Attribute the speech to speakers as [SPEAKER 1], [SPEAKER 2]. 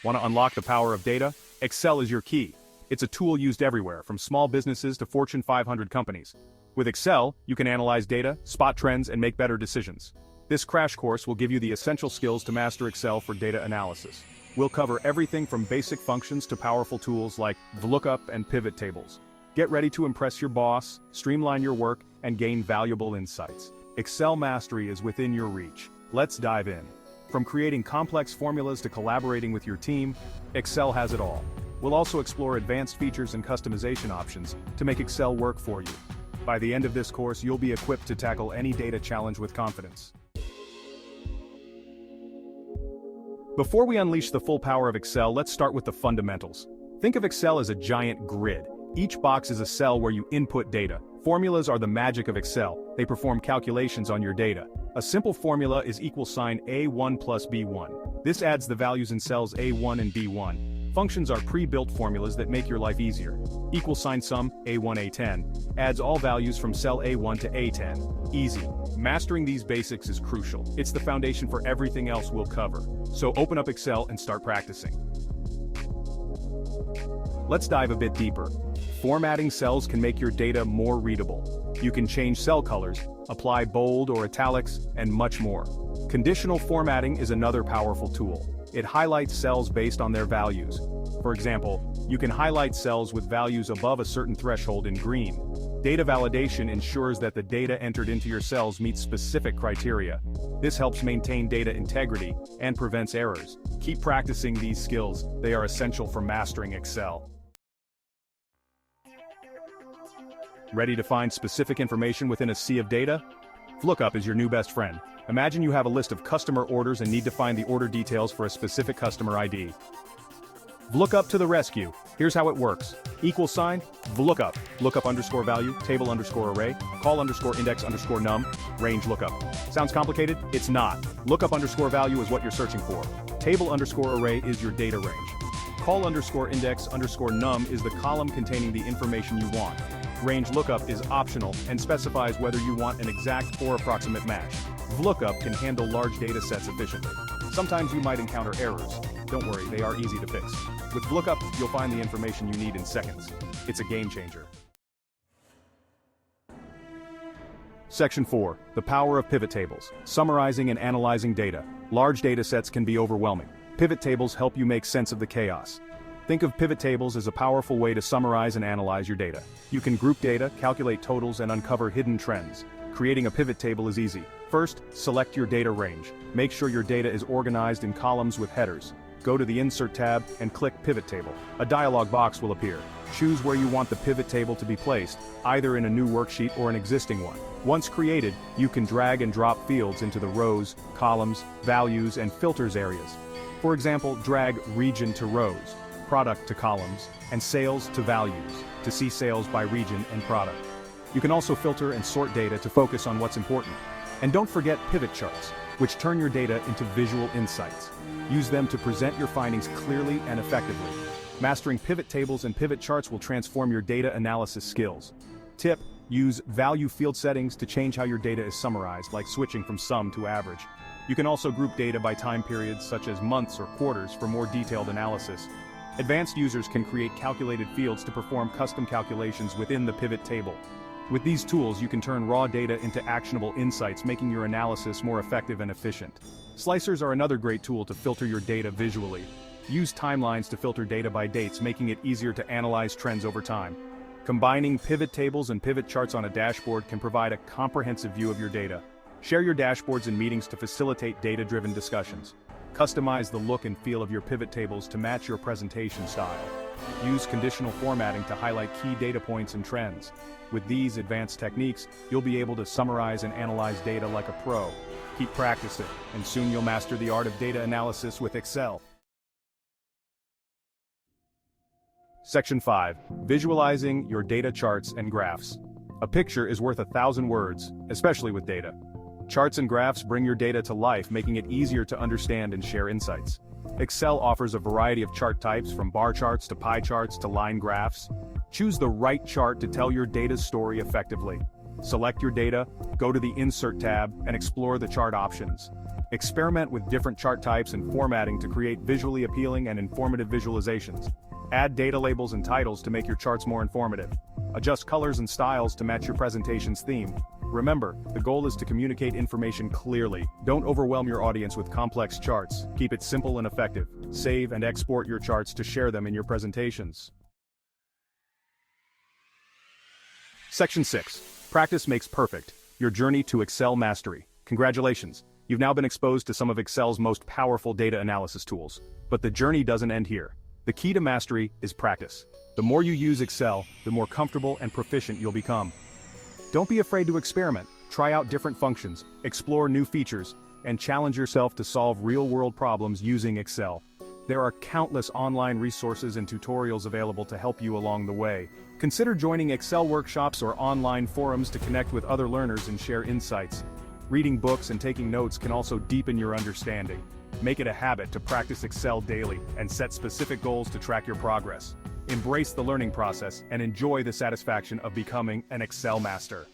[SPEAKER 1] Want to unlock the power of data? Excel is your key. It's a tool used everywhere, from small businesses to Fortune 500 companies. With Excel, you can analyze data, spot trends, and make better decisions. This crash course will give you the essential skills to master Excel for data analysis. We'll cover everything from basic functions to powerful tools like VLOOKUP and PivotTables. Get ready to impress your boss, streamline your work, and gain valuable insights. Excel mastery is within your reach. Let's dive in. From creating complex formulas to collaborating with your team, Excel has it all. We'll also explore advanced features and customization options to make Excel work for you. By the end of this course, you'll be equipped to tackle any data challenge with confidence. Before we unleash the full power of Excel, let's start with the fundamentals. Think of Excel as a giant grid. Each box is a cell where you input data. Formulas are the magic of Excel. They perform calculations on your data. A simple formula is equal sign A1 plus B1. This adds the values in cells A1 and B1. Functions are pre-built formulas that make your life easier. Equal sign sum, A1 A10, adds all values from cell A1 to A10. Easy. Mastering these basics is crucial. It's the foundation for everything else we'll cover. So open up Excel and start practicing. Let's dive a bit deeper. Formatting cells can make your data more readable. You can change cell colors, apply bold or italics, and much more. Conditional formatting is another powerful tool. It highlights cells based on their values. For example, you can highlight cells with values above a certain threshold in green. Data validation ensures that the data entered into your cells meets specific criteria. This helps maintain data integrity and prevents errors. Keep practicing these skills. They are essential for mastering Excel. Ready to find specific information within a sea of data? VLOOKUP is your new best friend. Imagine you have a list of customer orders and need to find the order details for a specific customer ID. VLOOKUP to the rescue. Here's how it works. Equal sign, VLOOKUP, lookup underscore value, table underscore array, call underscore index underscore num, range lookup. Sounds complicated? It's not. Lookup underscore value is what you're searching for. Table underscore array is your data range. Call underscore index underscore num is the column containing the information you want. Range lookup is optional and specifies whether you want an exact or approximate match. VLOOKUP can handle large data sets efficiently. Sometimes you might encounter errors. Don't worry, they are easy to fix. With VLOOKUP, you'll find the information you need in seconds. It's a game changer. Section 4. The power of pivot tables. Summarizing and analyzing data. Large data sets can be overwhelming. Pivot tables help you make sense of the chaos. Think of pivot tables as a powerful way to summarize and analyze your data. You can group data, calculate totals, and uncover hidden trends. Creating a pivot table is easy. First, select your data range. Make sure your data is organized in columns with headers. Go to the Insert tab and click Pivot Table. A dialog box will appear. Choose where you want the pivot table to be placed, either in a new worksheet or an existing one. Once created, you can drag and drop fields into the rows, columns, values, and filters areas. For example, drag region to rows, product to columns, and sales to values, to see sales by region and product. You can also filter and sort data to focus on what's important. And don't forget pivot charts, which turn your data into visual insights. Use them to present your findings clearly and effectively. Mastering pivot tables and pivot charts will transform your data analysis skills. Tip: use value field settings to change how your data is summarized, like switching from sum to average. You can also group data by time periods such as months or quarters for more detailed analysis. Advanced users can create calculated fields to perform custom calculations within the pivot table. With these tools, you can turn raw data into actionable insights, making your analysis more effective and efficient. Slicers are another great tool to filter your data visually. Use timelines to filter data by dates, making it easier to analyze trends over time. Combining pivot tables and pivot charts on a dashboard can provide a comprehensive view of your data. Share your dashboards in meetings to facilitate data-driven discussions. Customize the look and feel of your pivot tables to match your presentation style. Use conditional formatting to highlight key data points and trends. With these advanced techniques, you'll be able to summarize and analyze data like a pro. Keep practicing, and soon you'll master the art of data analysis with Excel. Section 5. Visualizing your data charts and graphs. A picture is worth 1,000 words, especially with data. Charts and graphs bring your data to life, making it easier to understand and share insights. Excel offers a variety of chart types, from bar charts to pie charts to line graphs. Choose the right chart to tell your data's story effectively. Select your data, go to the Insert tab, and explore the chart options. Experiment with different chart types and formatting to create visually appealing and informative visualizations. Add data labels and titles to make your charts more informative. Adjust colors and styles to match your presentation's theme. Remember, the goal is to communicate information clearly. Don't overwhelm your audience with complex charts. Keep it simple and effective. Save and export your charts to share them in your presentations. Section 6. Practice makes perfect. Your journey to Excel mastery. Congratulations. You've now been exposed to some of Excel's most powerful data analysis tools. But the journey doesn't end here. The key to mastery is practice. The more you use Excel, the more comfortable and proficient you'll become. Don't be afraid to experiment. Try out different functions, explore new features, and challenge yourself to solve real-world problems using Excel. There are countless online resources and tutorials available to help you along the way. Consider joining Excel workshops or online forums to connect with other learners and share insights. Reading books and taking notes can also deepen your understanding. Make it a habit to practice Excel daily and set specific goals to track your progress. Embrace the learning process and enjoy the satisfaction of becoming an Excel master.